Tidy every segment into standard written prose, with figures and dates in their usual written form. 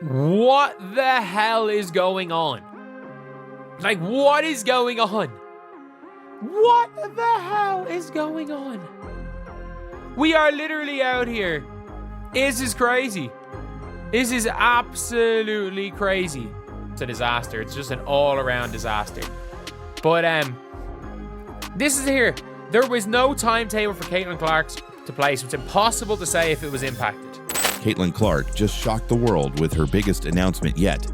What the hell is going on? Like, what is going on? What the hell is going on? We are literally out here. This is crazy. This is absolutely crazy. It's a disaster. It's just an all-around disaster. But this is here. There was no timetable for Caitlin Clark to play, so it's impossible to say if it was impacted. Caitlin Clark just shocked the world with her biggest announcement yet,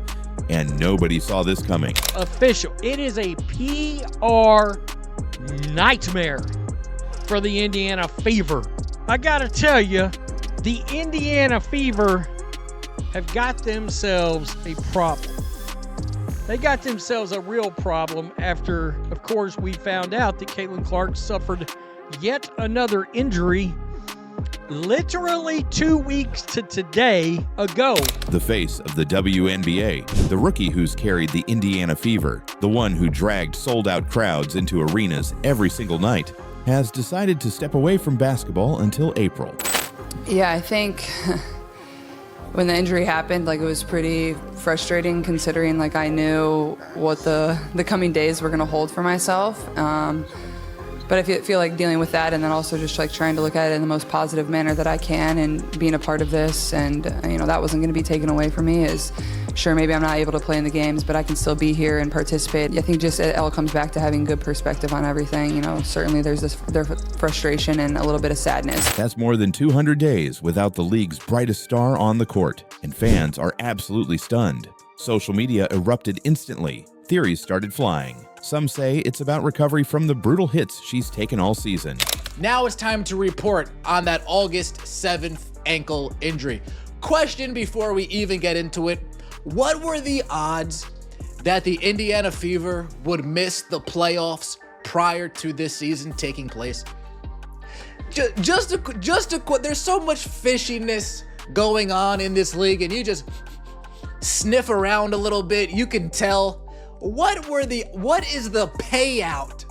and nobody saw this coming. Official. It is a PR nightmare for the Indiana Fever. I gotta tell you, the Indiana Fever have got themselves a problem. They got themselves a real problem after, of course, we found out that Caitlin Clark suffered yet another injury literally 2 weeks to today ago. The face of the WNBA, the rookie who's carried the Indiana Fever, the one who dragged sold-out crowds into arenas every single night, has decided to step away from basketball until April. Yeah, I think when the injury happened, it was pretty frustrating considering I knew what the coming days were going to hold for myself. But I feel like dealing with that, and then also just trying to look at it in the most positive manner that I can, and being a part of this, and that wasn't going to be taken away from me. Is sure, maybe I'm not able to play in the games, but I can still be here and participate. I think just it all comes back to having good perspective on everything. Certainly there's frustration and a little bit of sadness. That's more than 200 days without the league's brightest star on the court, and fans are absolutely stunned. Social media erupted instantly. Theories started flying. Some say it's about recovery from the brutal hits she's taken all season. Now it's time to report on that August 7th ankle injury. Question before we even get into it: what were the odds that the Indiana Fever would miss the playoffs prior to this season taking place? Just a there's so much fishiness going on in this league, and you just sniff around a little bit, you can tell. What is the payout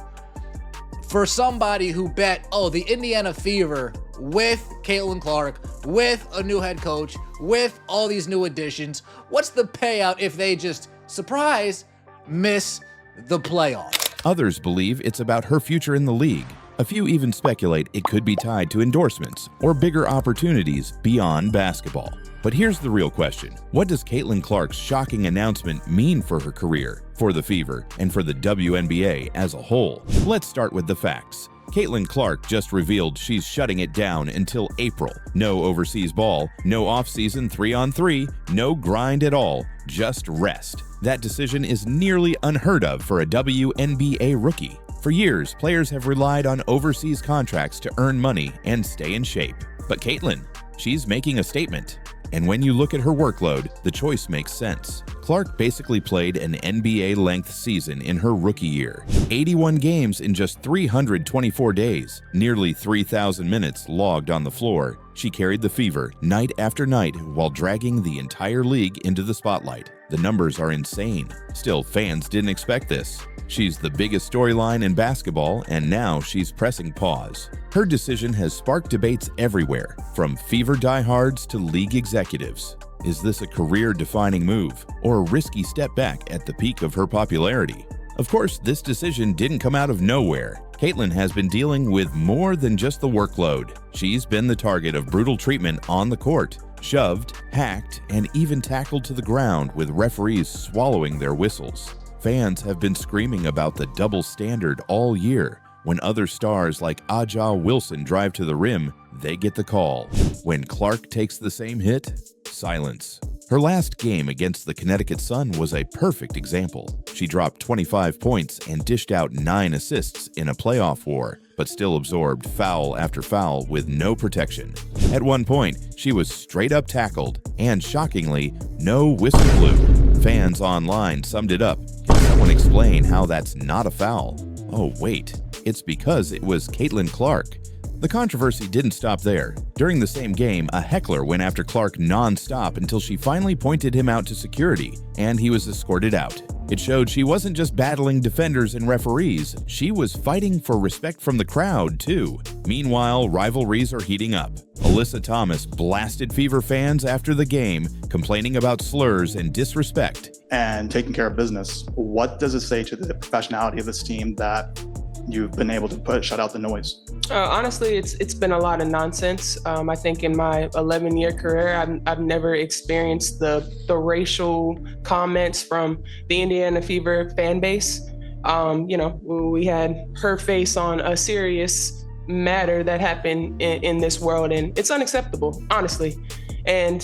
for somebody who bet, the Indiana Fever with Caitlin Clark, with a new head coach, with all these new additions? What's the payout if they just, surprise, miss the playoffs? Others believe it's about her future in the league. A few even speculate it could be tied to endorsements or bigger opportunities beyond basketball. But here's the real question. What does Caitlin Clark's shocking announcement mean for her career, for the Fever, and for the WNBA as a whole? Let's start with the facts. Caitlin Clark just revealed she's shutting it down until April. No overseas ball, no off-season 3-on-3, no grind at all, just rest. That decision is nearly unheard of for a WNBA rookie. For years, players have relied on overseas contracts to earn money and stay in shape. But Caitlin, she's making a statement. And when you look at her workload, the choice makes sense. Clark basically played an NBA-length season in her rookie year. 81 games in just 324 days, nearly 3,000 minutes logged on the floor. She carried the Fever night after night while dragging the entire league into the spotlight. The numbers are insane. Still, fans didn't expect this. She's the biggest storyline in basketball, and now she's pressing pause. Her decision has sparked debates everywhere, from Fever diehards to league executives. Is this a career-defining move, or a risky step back at the peak of her popularity? Of course, this decision didn't come out of nowhere. Caitlin has been dealing with more than just the workload. She's been the target of brutal treatment on the court, shoved, hacked, and even tackled to the ground with referees swallowing their whistles. Fans have been screaming about the double standard all year. When other stars like Aja Wilson drive to the rim, they get the call. When Clark takes the same hit, silence. Her last game against the Connecticut Sun was a perfect example. She dropped 25 points and dished out 9 assists in a playoff war, but still absorbed foul after foul with no protection. At one point, she was straight up tackled, and shockingly, no whistle blew. Fans online summed it up. Can someone explain how that's not a foul? Oh wait, it's because it was Caitlin Clark. The controversy didn't stop there. During the same game, a heckler went after Clark non-stop until she finally pointed him out to security, and he was escorted out. It showed she wasn't just battling defenders and referees, she was fighting for respect from the crowd, too. Meanwhile, rivalries are heating up. A Alyssa Thomas blasted Fever fans after the game, complaining about slurs and disrespect. And taking care of business. What does it say to the professionality of this team that you've been able to shut out the noise? Honestly, it's been a lot of nonsense. I think in my 11-year career, I've never experienced the racial comments from the Indiana Fever fan base. We had her face on a serious matter that happened in this world, and it's unacceptable, honestly. And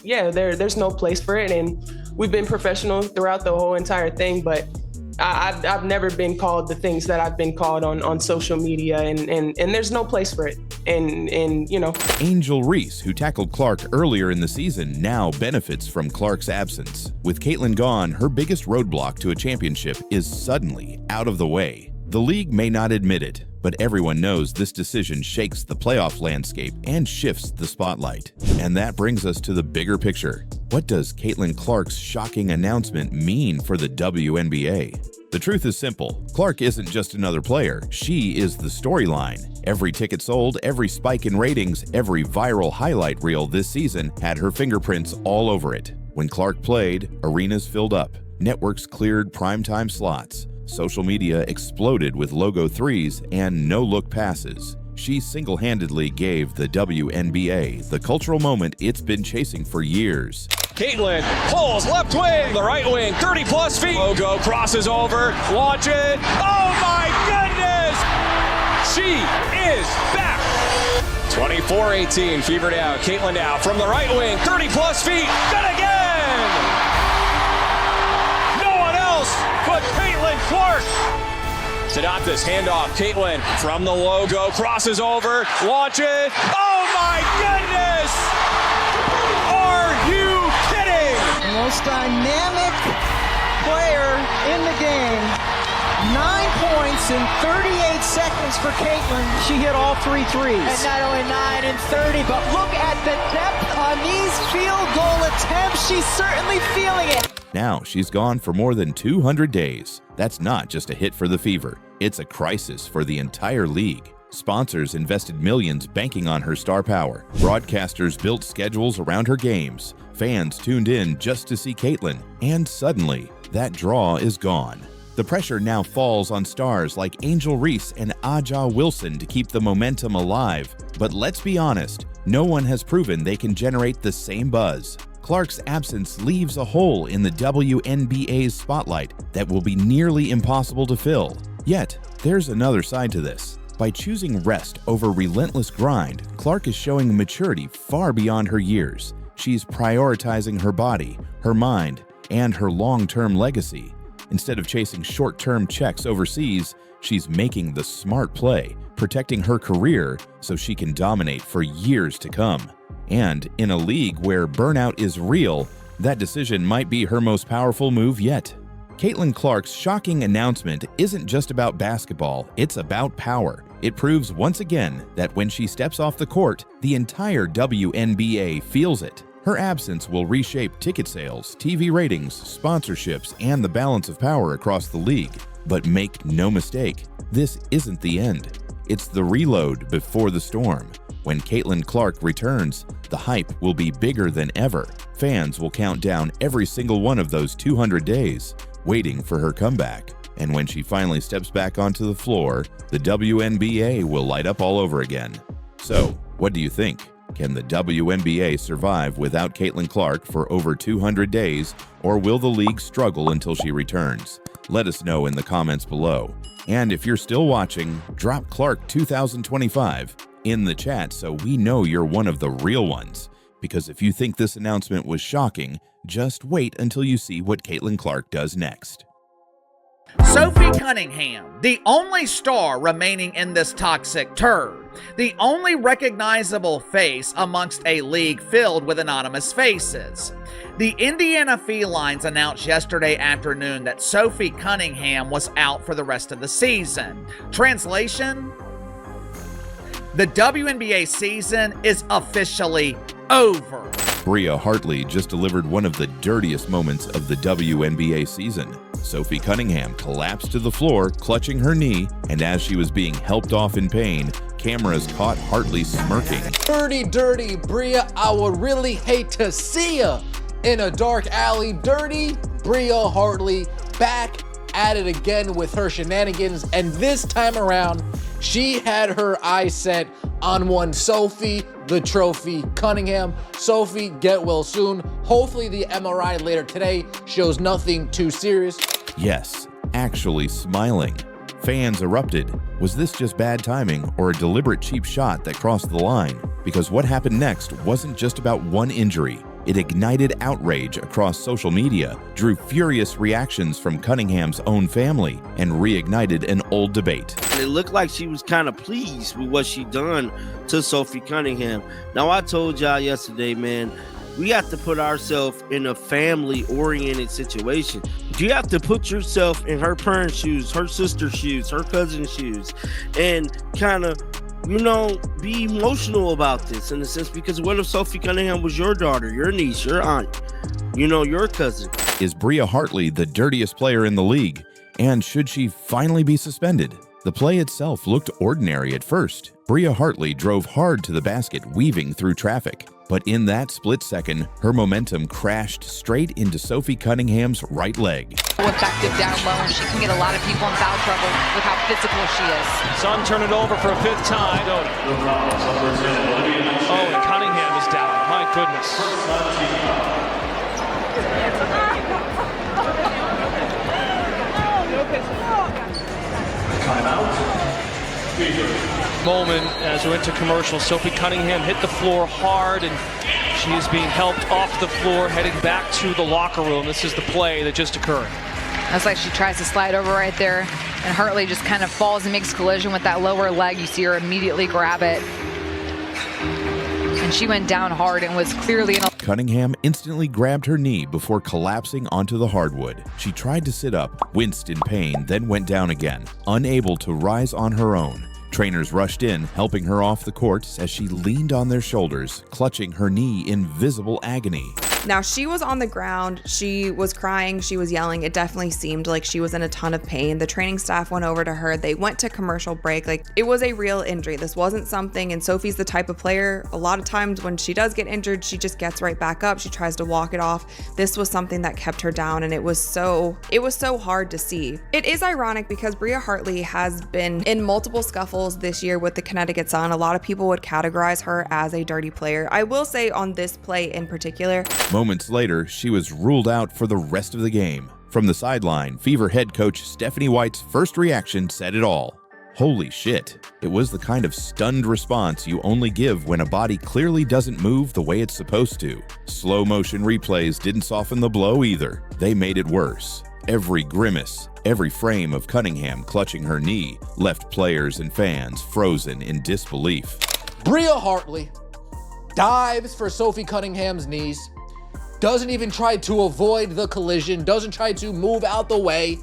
there's no place for it. And we've been professional throughout the whole entire thing, but I've never been called the things that I've been called on social media, and there's no place for it. And Angel Reese, who tackled Clark earlier in the season, now benefits from Clark's absence. With Caitlin gone, her biggest roadblock to a championship is suddenly out of the way. The league may not admit it, but everyone knows this decision shakes the playoff landscape and shifts the spotlight. And that brings us to the bigger picture. What does Caitlin Clark's shocking announcement mean for the WNBA? The truth is simple. Clark isn't just another player. She is the storyline. Every ticket sold, every spike in ratings, every viral highlight reel this season had her fingerprints all over it. When Clark played, arenas filled up, networks cleared primetime slots, social media exploded with logo threes and no-look passes. She single-handedly gave the WNBA the cultural moment it's been chasing for years. Caitlin pulls left wing, the right wing, 30-plus feet. Logo crosses over, launch it. Oh my goodness! She is back. 24-18, Fever down, Caitlin down from the right wing, 30-plus feet, good again! No one else but Caitlin Clark. Sedantis, handoff, Caitlin from the logo, crosses over, launch it. Oh my goodness! Are you kidding? The most dynamic player in the game. 9 points in 38 seconds for Caitlin. She hit all 3 threes. And not only 9 and 30, but look at the depth on these field goal attempts. She's certainly feeling it. Now she's gone for more than 200 days. That's not just a hit for the Fever. It's a crisis for the entire league. Sponsors invested millions banking on her star power. Broadcasters built schedules around her games. Fans tuned in just to see Caitlin. And suddenly, that draw is gone. The pressure now falls on stars like Angel Reese and Aja Wilson to keep the momentum alive. But let's be honest, no one has proven they can generate the same buzz. Clark's absence leaves a hole in the WNBA's spotlight that will be nearly impossible to fill. Yet, there's another side to this. By choosing rest over relentless grind, Clark is showing maturity far beyond her years. She's prioritizing her body, her mind, and her long-term legacy. Instead of chasing short-term checks overseas, she's making the smart play, protecting her career so she can dominate for years to come. And in a league where burnout is real, that decision might be her most powerful move yet. Caitlin Clark's shocking announcement isn't just about basketball, it's about power. It proves once again that when she steps off the court, the entire WNBA feels it. Her absence will reshape ticket sales, TV ratings, sponsorships, and the balance of power across the league. But make no mistake, this isn't the end. It's the reload before the storm. When Caitlin Clark returns, the hype will be bigger than ever. Fans will count down every single one of those 200 days, waiting for her comeback. And when she finally steps back onto the floor, the WNBA will light up all over again. So, what do you think? Can the WNBA survive without Caitlin Clark for over 200 days, or will the league struggle until she returns? Let us know in the comments below. And if you're still watching, drop Clark 2025 in the chat so we know you're one of the real ones. Because if you think this announcement was shocking, just wait until you see what Caitlin Clark does next. Sophie Cunningham, the only star remaining in this toxic turd, the only recognizable face amongst a league filled with anonymous faces. The Indiana Felines announced yesterday afternoon that Sophie Cunningham was out for the rest of the season. Translation? The WNBA season is officially over. Bria Hartley just delivered one of the dirtiest moments of the WNBA season. Sophie Cunningham collapsed to the floor, clutching her knee, and as she was being helped off in pain, Cameras caught Hartley smirking. Dirty, Bria, I would really hate to see ya in a dark alley. Dirty Bria Hartley back at it again with her shenanigans, and this time around, she had her eyes set on one Sophie the Trophy Cunningham. Sophie, get well soon. Hopefully the MRI later today shows nothing too serious. Yes, actually smiling. Fans erupted. Was this just bad timing or a deliberate cheap shot that crossed the line? Because what happened next wasn't just about one injury. It ignited outrage across social media, drew furious reactions from Cunningham's own family, and reignited an old debate. It looked like she was kind of pleased with what she done to Sophie Cunningham. Now, I told y'all yesterday, man, we have to put ourselves in a family-oriented situation. You have to put yourself in her parents' shoes, her sister's shoes, her cousin's shoes, and kind of, be emotional about this in a sense, because what if Sophie Cunningham was your daughter, your niece, your aunt, your cousin? Is Bria Hartley the dirtiest player in the league? And should she finally be suspended? The play itself looked ordinary at first. Bria Hartley drove hard to the basket, weaving through traffic. But in that split second, her momentum crashed straight into Sophie Cunningham's right leg. Effective down low, and she can get a lot of people in foul trouble with how physical she is. Sun turn it over for a fifth time. Oh, and Cunningham is down. My goodness. Moment as we went to commercial. Sophie Cunningham hit the floor hard, and she is being helped off the floor, heading back to the locker room. This is the play that just occurred. That's like she tries to slide over right there, and Hartley just kind of falls and makes collision with that lower leg. You see her immediately grab it, and she went down hard and was clearly in a... Cunningham instantly grabbed her knee before collapsing onto the hardwood. She tried to sit up, winced in pain, then went down again, unable to rise on her own. Trainers rushed in, helping her off the court as she leaned on their shoulders, clutching her knee in visible agony. Now, she was on the ground, she was crying, she was yelling. It definitely seemed like she was in a ton of pain. The training staff went over to her, they went to commercial break. Like, it was a real injury. This wasn't something, and Sophie's the type of player, a lot of times when she does get injured, she just gets right back up, she tries to walk it off. This was something that kept her down, and it was so hard to see. It is ironic because Bria Hartley has been in multiple scuffles this year with the Connecticut Sun. A lot of people would categorize her as a dirty player. I will say on this play in particular, moments later, she was ruled out for the rest of the game. From the sideline, Fever head coach Stephanie White's first reaction said it all. Holy shit. It was the kind of stunned response you only give when a body clearly doesn't move the way it's supposed to. Slow motion replays didn't soften the blow either. They made it worse. Every grimace, every frame of Cunningham clutching her knee left players and fans frozen in disbelief. Bria Hartley dives for Sophie Cunningham's knees, doesn't even try to avoid the collision, doesn't try to move out the way.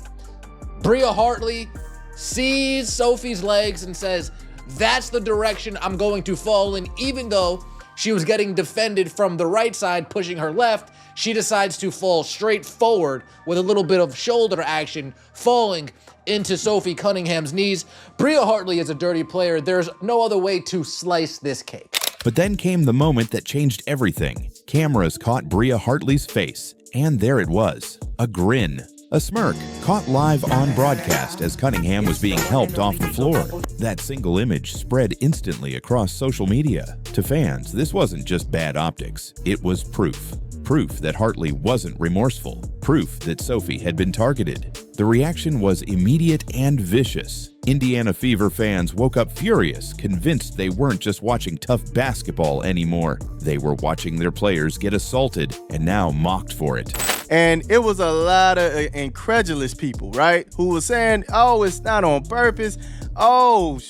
Bria Hartley sees Sophie's legs and says, that's the direction I'm going to fall in. Even though she was getting defended from the right side, pushing her left, she decides to fall straight forward with a little bit of shoulder action, falling into Sophie Cunningham's knees. Bria Hartley is a dirty player. There's no other way to slice this cake. But then came the moment that changed everything. Cameras caught Bria Hartley's face, and there it was, a grin. A smirk, caught live on broadcast as Cunningham was being helped off the floor. That single image spread instantly across social media. To fans, this wasn't just bad optics, it was proof. Proof that Hartley wasn't remorseful. Proof that Sophie had been targeted. The reaction was immediate and vicious. Indiana Fever fans woke up furious, convinced they weren't just watching tough basketball anymore. They were watching their players get assaulted and now mocked for it. And it was a lot of incredulous people, right, who were saying, oh, it's not on purpose. Oh,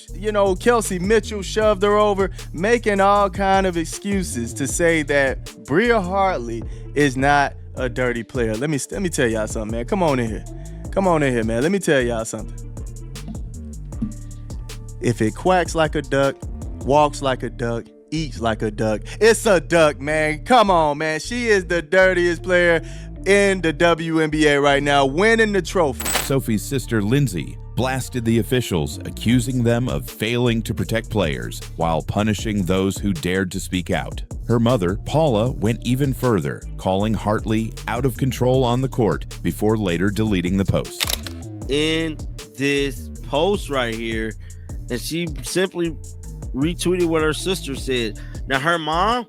Kelsey Mitchell shoved her over, making all kind of excuses to say that Bria Hartley is not a dirty player. Let me tell y'all something, man. Come on in here, man. Let me tell y'all something. If it quacks like a duck, walks like a duck, eats like a duck, it's a duck, man. Come on, man. She is the dirtiest player in the WNBA right now, winning the trophy. Sophie's sister Lindsay blasted the officials, accusing them of failing to protect players while punishing those who dared to speak out. Her mother, Paula, went even further, calling Hartley out of control on the court before later deleting the post. In this post right here, and she simply retweeted what her sister said. Now, her mom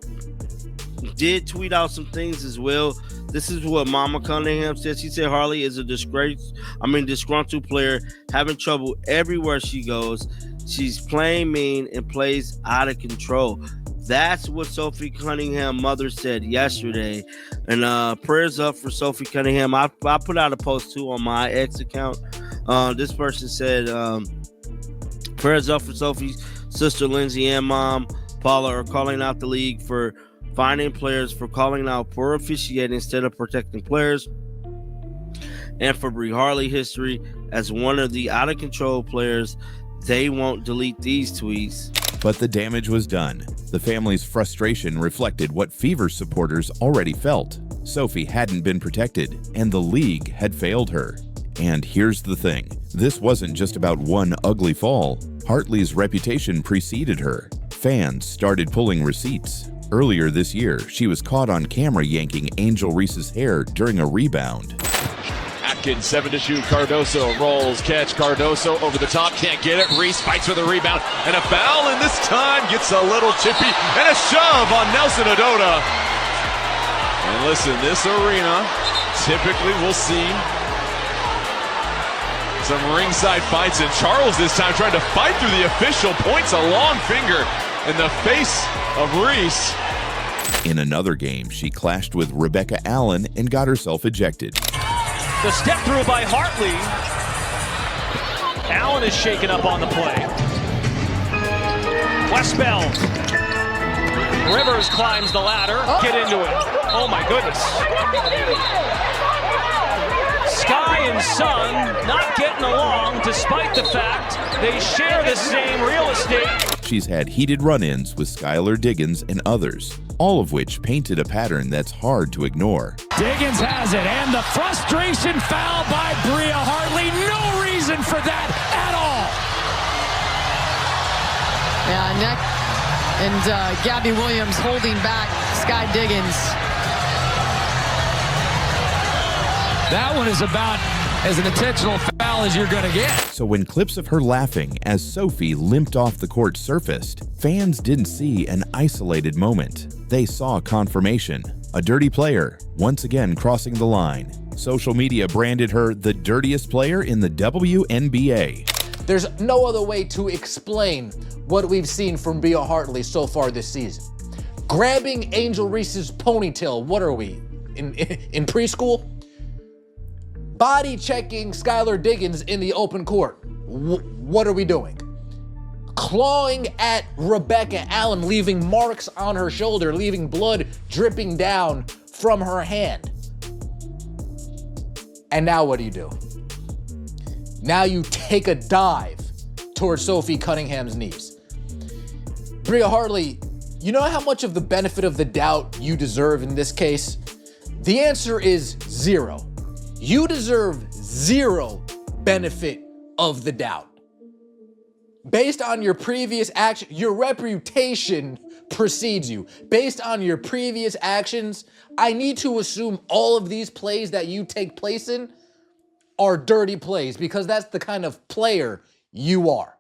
did tweet out some things as well. This is what Mama Cunningham said. She said Hartley is a disgruntled player, having trouble everywhere she goes. She's playing mean and plays out of control. That's what Sophie Cunningham's mother said yesterday. And prayers up for Sophie Cunningham. I put out a post too on my X account. This person said, prayers up for Sophie's sister Lindsay and mom Paula are calling out the league for finding players for calling out poor officiating instead of protecting players, and for Bree Hartley history as one of the out of control players. They won't delete these tweets. But the damage was done. The family's frustration reflected what Fever supporters already felt. Sophie hadn't been protected, and the league had failed her. And here's the thing. This wasn't just about one ugly fall. Hartley's reputation preceded her. Fans started pulling receipts. Earlier this year, she was caught on camera yanking Angel Reese's hair during a rebound. Atkins, 7 to shoot. Cardoso rolls, catch. Cardoso over the top, can't get it. Reese fights for the rebound, and a foul, and this time gets a little chippy, and a shove on Nelson Ododa. And listen, this arena, typically we'll see some ringside fights, and Charles this time trying to fight through the official, points a long finger in the face of Reese. In another game, she clashed with Rebecca Allen and got herself ejected. The step through by Hartley. Allen is shaken up on the play. Westbell. Rivers climbs the ladder. Get into it. Oh my goodness. Sky and Sun not getting along despite the fact they share the same real estate. She's had heated run-ins with Skylar Diggins and others, all of which painted a pattern that's hard to ignore. Diggins has it, and the frustration foul by Bria Hartley. No reason for that at all. Yeah, Neck and Gabby Williams holding back Sky Diggins. That one is about as an intentional foul as you're going to get. So when clips of her laughing as Sophie limped off the court surfaced, fans didn't see an isolated moment. They saw confirmation. A dirty player, once again crossing the line. Social media branded her the dirtiest player in the WNBA. There's no other way to explain what we've seen from Bria Hartley so far this season. Grabbing Angel Reese's ponytail, what are we, in preschool? Body checking Skylar Diggins in the open court. What are we doing? Clawing at Rebecca Allen, leaving marks on her shoulder, leaving blood dripping down from her hand. And now what do? Now you take a dive towards Sophie Cunningham's knees. Bria Hartley, you know how much of the benefit of the doubt you deserve in this case? The answer is 0. You deserve 0 benefit of the doubt. Based on your previous action, your reputation precedes you. Based on your previous actions, I need to assume all of these plays that you take place in are dirty plays because that's the kind of player you are.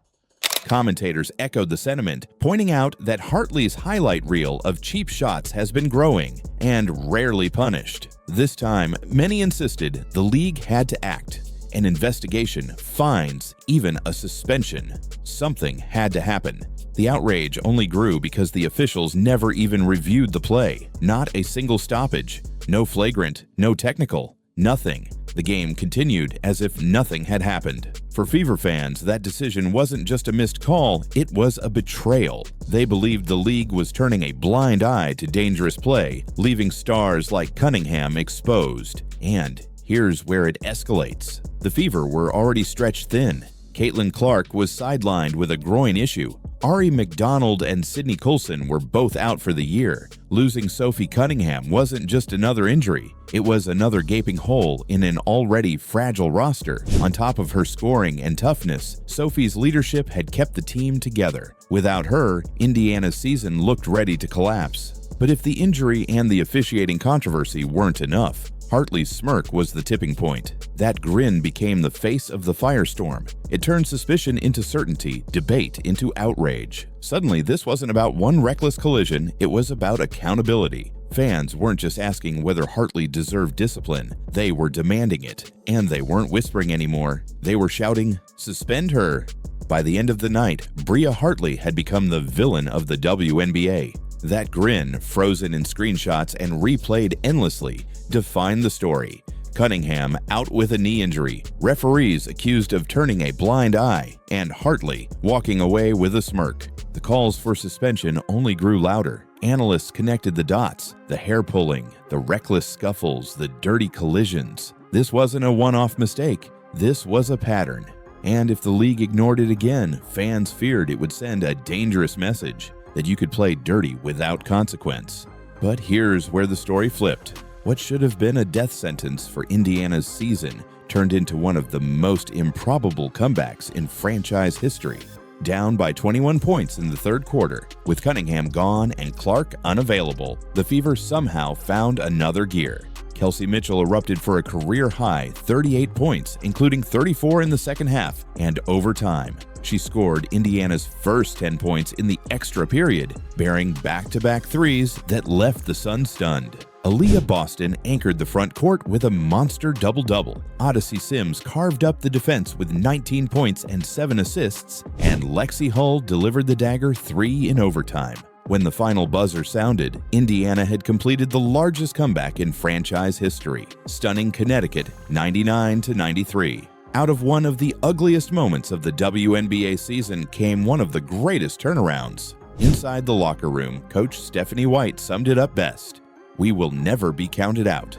Commentators echoed the sentiment, pointing out that Hartley's highlight reel of cheap shots has been growing and rarely punished. This time, many insisted the league had to act. An investigation, fines, even a suspension. Something had to happen. The outrage only grew because the officials never even reviewed the play. Not a single stoppage. No flagrant, no technical, nothing. The game continued as if nothing had happened. For Fever fans, that decision wasn't just a missed call, it was a betrayal. They believed the league was turning a blind eye to dangerous play, leaving stars like Cunningham exposed. And here's where it escalates. The Fever were already stretched thin. Caitlin Clark was sidelined with a groin issue. Ari McDonald and Sydney Coulson were both out for the year. Losing Sophie Cunningham wasn't just another injury. It was another gaping hole in an already fragile roster. On top of her scoring and toughness, Sophie's leadership had kept the team together. Without her, Indiana's season looked ready to collapse. But if the injury and the officiating controversy weren't enough, Hartley's smirk was the tipping point. That grin became the face of the firestorm. It turned suspicion into certainty, debate into outrage. Suddenly, this wasn't about one reckless collision, it was about accountability. Fans weren't just asking whether Hartley deserved discipline, they were demanding it. And they weren't whispering anymore, they were shouting, "Suspend her!" By the end of the night, Bria Hartley had become the villain of the WNBA. That grin, frozen in screenshots and replayed endlessly, defined the story. Cunningham out with a knee injury, referees accused of turning a blind eye, and Hartley walking away with a smirk. The calls for suspension only grew louder. Analysts connected the dots, the hair pulling, the reckless scuffles, the dirty collisions. This wasn't a one-off mistake. This was a pattern. And if the league ignored it again, fans feared it would send a dangerous message that you could play dirty without consequence. But here's where the story flipped. What should have been a death sentence for Indiana's season turned into one of the most improbable comebacks in franchise history. Down by 21 points in the third quarter, with Cunningham gone and Clark unavailable, the Fever somehow found another gear. Kelsey Mitchell erupted for a career-high 38 points, including 34 in the second half and overtime. She scored Indiana's first 10 points in the extra period, bearing back-to-back threes that left the Suns stunned. Aaliyah Boston anchored the front court with a monster double-double. Odyssey Sims carved up the defense with 19 points and 7 assists, and Lexi Hull delivered the dagger 3 in overtime. When the final buzzer sounded, Indiana had completed the largest comeback in franchise history, stunning Connecticut 99-93. Out of one of the ugliest moments of the WNBA season came one of the greatest turnarounds. Inside the locker room, Coach Stephanie White summed it up best. "We will never be counted out."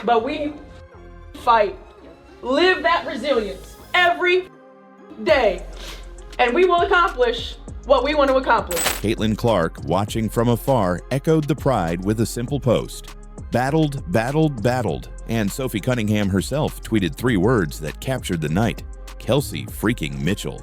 But we fight, live that resilience every day, and we will accomplish what we want to accomplish. Caitlin Clark, watching from afar, echoed the pride with a simple post. "Battled, battled, battled." And Sophie Cunningham herself tweeted 3 words that captured the night. Kelsey freaking Mitchell.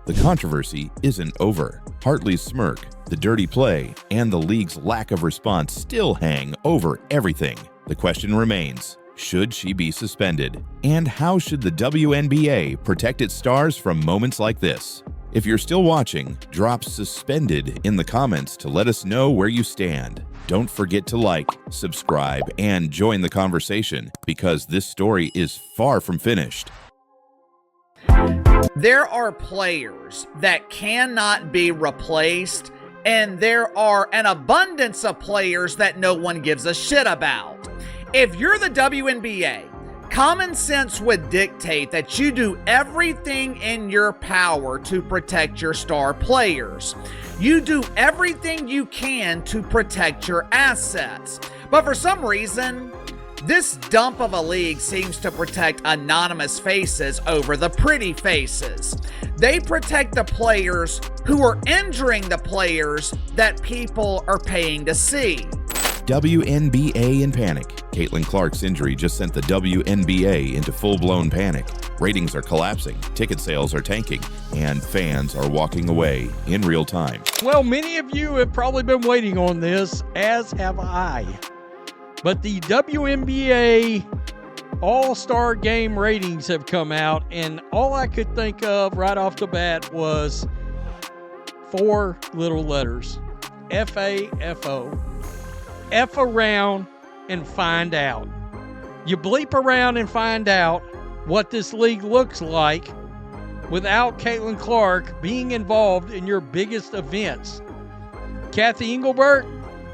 The controversy isn't over. Hartley's smirk, the dirty play, and the league's lack of response still hang over everything. The question remains, should she be suspended? And how should the WNBA protect its stars from moments like this? If you're still watching, drop "suspended" in the comments to let us know where you stand. Don't forget to like, subscribe, and join the conversation, because this story is far from finished. There are players that cannot be replaced, and there are an abundance of players that no one gives a shit about. If you're the WNBA, common sense would dictate that you do everything in your power to protect your star players. You do everything you can to protect your assets. But for some reason, this dump of a league seems to protect anonymous faces over the pretty faces. They protect the players who are injuring the players that people are paying to see. WNBA in panic. Caitlin Clark's injury just sent the WNBA into full-blown panic. Ratings are collapsing, ticket sales are tanking, and fans are walking away in real time. Well, many of you have probably been waiting on this, as have I. But the WNBA All-Star Game ratings have come out, and all I could think of right off the bat was 4 little letters. F-A-F-O. F around and find out. You bleep around and find out what this league looks like without Caitlin Clark being involved in your biggest events. Kathy Engelbert,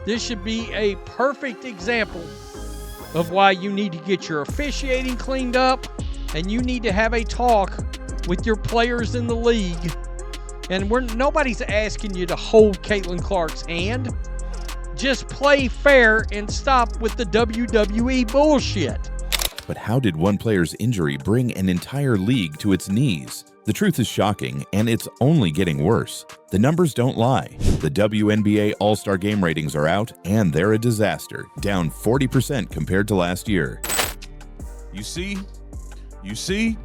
this should be a perfect example of why you need to get your officiating cleaned up, and you need to have a talk with your players in the league. And nobody's asking you to hold Caitlin Clark's hand. Just play fair and stop with the WWE bullshit. But how did one player's injury bring an entire league to its knees? The truth is shocking, and it's only getting worse. The numbers don't lie. The WNBA All-Star Game ratings are out, and they're a disaster, down 40% compared to last year. You see,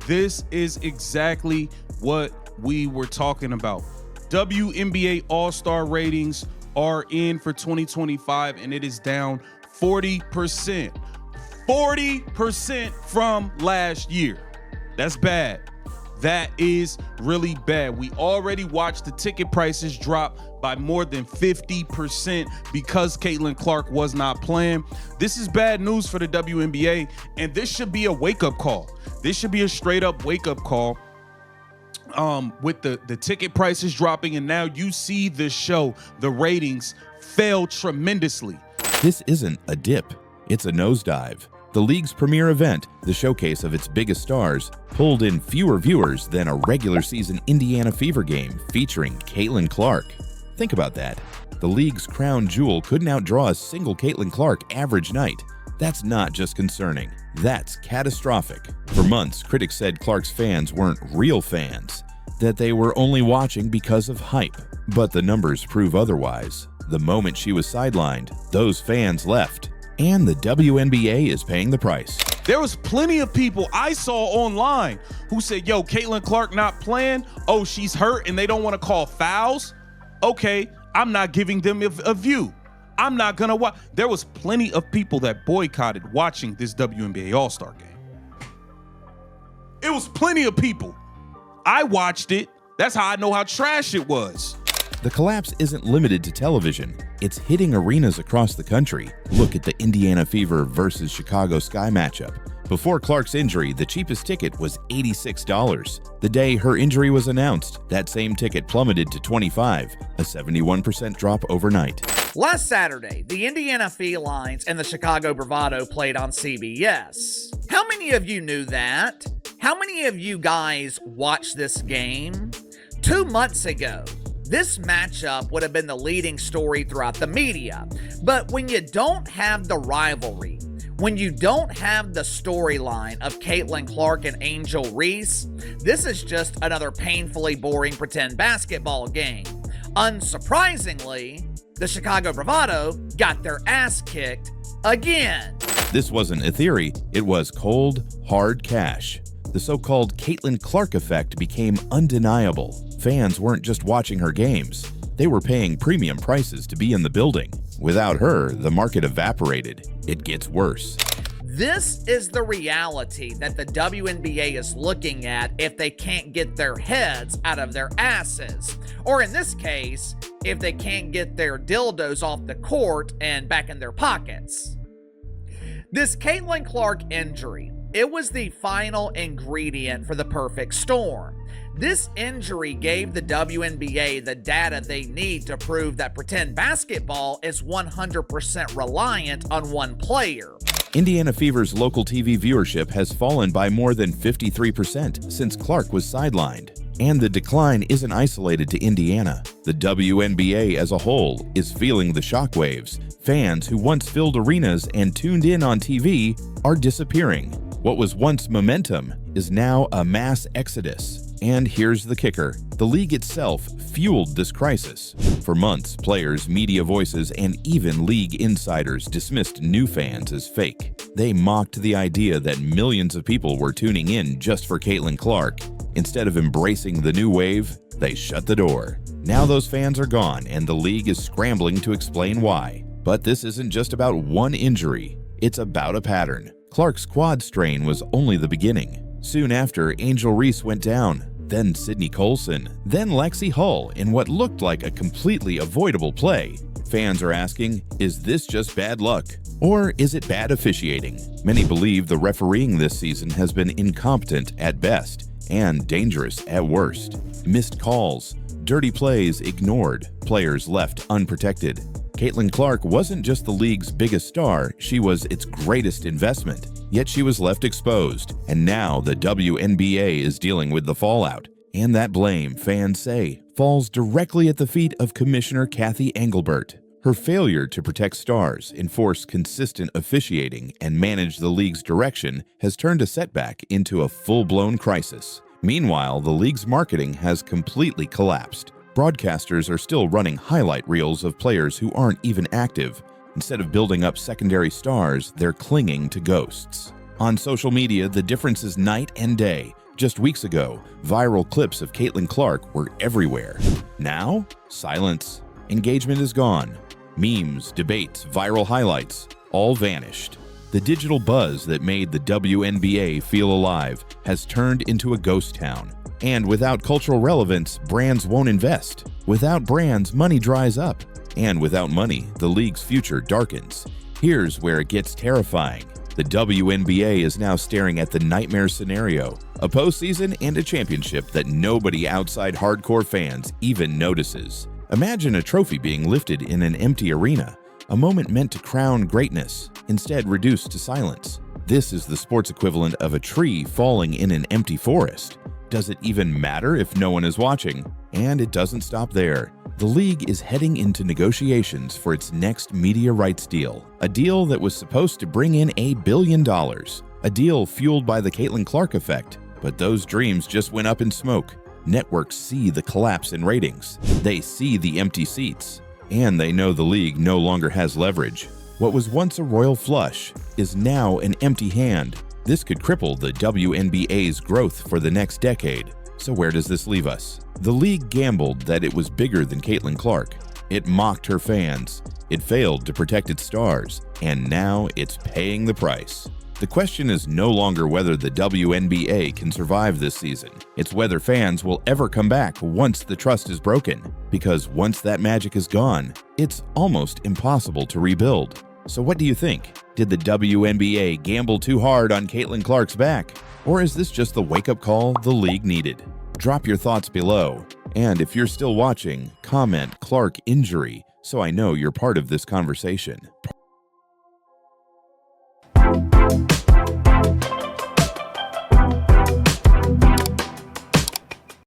this is exactly what we were talking about. WNBA All-Star ratings are in for 2025, and it is down 40%. 40% from last year. That's bad. That is really bad. We already watched the ticket prices drop by more than 50% because Caitlin Clark was not playing. This is bad news for the WNBA, and this should be a wake-up call. This should be a straight-up wake-up call with the ticket prices dropping, and now you see the show, the ratings fell tremendously. This isn't a dip, it's a nosedive. The league's premier event, the showcase of its biggest stars, pulled in fewer viewers than a regular season Indiana Fever game featuring Caitlin Clark. Think about that. The league's crown jewel couldn't outdraw a single Caitlin Clark average night. That's not just concerning, that's catastrophic. For months, critics said Clark's fans weren't real fans, that they were only watching because of hype. But the numbers prove otherwise. The moment she was sidelined, those fans left. And the WNBA is paying the price. There was plenty of people I saw online who said, yo, Caitlin Clark not playing. Oh, she's hurt and they don't want to call fouls. Okay, I'm not giving them a view. I'm not going to watch. There was plenty of people that boycotted watching this WNBA All-Star game. It was plenty of people. I watched it. That's how I know how trash it was. The collapse isn't limited to television. It's hitting arenas across the country. Look at the Indiana Fever versus Chicago Sky matchup. Before Clark's injury, the cheapest ticket was $86. The day her injury was announced, that same ticket plummeted to $25, a 71% drop overnight. Last Saturday, the Indiana Felines and the Chicago Bravado played on CBS. How many of you knew that? How many of you guys watched this game? 2 months ago, this matchup would have been the leading story throughout the media. But when you don't have the rivalry, when you don't have the storyline of Caitlin Clark and Angel Reese, this is just another painfully boring pretend basketball game. Unsurprisingly, the Chicago Bravado got their ass kicked again. This wasn't a theory, it was cold, hard cash. The so-called Caitlin Clark effect became undeniable. Fans weren't just watching her games, they were paying premium prices to be in the building. Without her, the market evaporated. It gets worse. This is the reality that the WNBA is looking at if they can't get their heads out of their asses. Or in this case, if they can't get their dildos off the court and back in their pockets. This Caitlin Clark injury, it was the final ingredient for the perfect storm. This injury gave the WNBA the data they need to prove that pretend basketball is 100% reliant on one player. Indiana Fever's local TV viewership has fallen by more than 53% since Clark was sidelined. And the decline isn't isolated to Indiana. The WNBA as a whole is feeling the shockwaves. Fans who once filled arenas and tuned in on TV are disappearing. What was once momentum is now a mass exodus. And here's the kicker. The league itself fueled this crisis. For months, players, media voices, and even league insiders dismissed new fans as fake. They mocked the idea that millions of people were tuning in just for Caitlin Clark. Instead of embracing the new wave, they shut the door. Now those fans are gone, and the league is scrambling to explain why. But this isn't just about one injury. It's about a pattern. Clark's quad strain was only the beginning. Soon after, Angel Reese went down, then Sydney Colson, then Lexi Hull in what looked like a completely avoidable play. Fans are asking, is this just bad luck? Or is it bad officiating? Many believe the refereeing this season has been incompetent at best and dangerous at worst. Missed calls, dirty plays ignored, players left unprotected. Caitlin Clark wasn't just the league's biggest star, she was its greatest investment. Yet she was left exposed, and now the WNBA is dealing with the fallout. And that blame, fans say, falls directly at the feet of Commissioner Kathy Engelbert. Her failure to protect stars, enforce consistent officiating, and manage the league's direction has turned a setback into a full-blown crisis. Meanwhile, the league's marketing has completely collapsed. Broadcasters are still running highlight reels of players who aren't even active. Instead of building up secondary stars, they're clinging to ghosts. On social media, the difference is night and day. Just weeks ago, viral clips of Caitlin Clark were everywhere. Now, silence. Engagement is gone. Memes, debates, viral highlights, all vanished. The digital buzz that made the WNBA feel alive has turned into a ghost town. And without cultural relevance, brands won't invest. Without brands, money dries up. And without money, the league's future darkens. Here's where it gets terrifying. The WNBA is now staring at the nightmare scenario, a postseason and a championship that nobody outside hardcore fans even notices. Imagine a trophy being lifted in an empty arena, a moment meant to crown greatness, instead reduced to silence. This is the sports equivalent of a tree falling in an empty forest. Does it even matter if no one is watching? And it doesn't stop there. The league is heading into negotiations for its next media rights deal, a deal that was supposed to bring in $1 billion, a deal fueled by the Caitlin Clark effect. But those dreams just went up in smoke. Networks see the collapse in ratings, they see the empty seats, and they know the league no longer has leverage. What was once a royal flush is now an empty hand. This could cripple the WNBA's growth for the next decade. So where does this leave us? The league gambled that it was bigger than Caitlin Clark. It mocked her fans. It failed to protect its stars. And now it's paying the price. The question is no longer whether the WNBA can survive this season. It's whether fans will ever come back once the trust is broken. Because once that magic is gone, it's almost impossible to rebuild. So what do you think? Did the WNBA gamble too hard on Caitlin Clark's back? Or is this just the wake-up call the league needed? Drop your thoughts below. And if you're still watching, comment Clark injury so I know you're part of this conversation.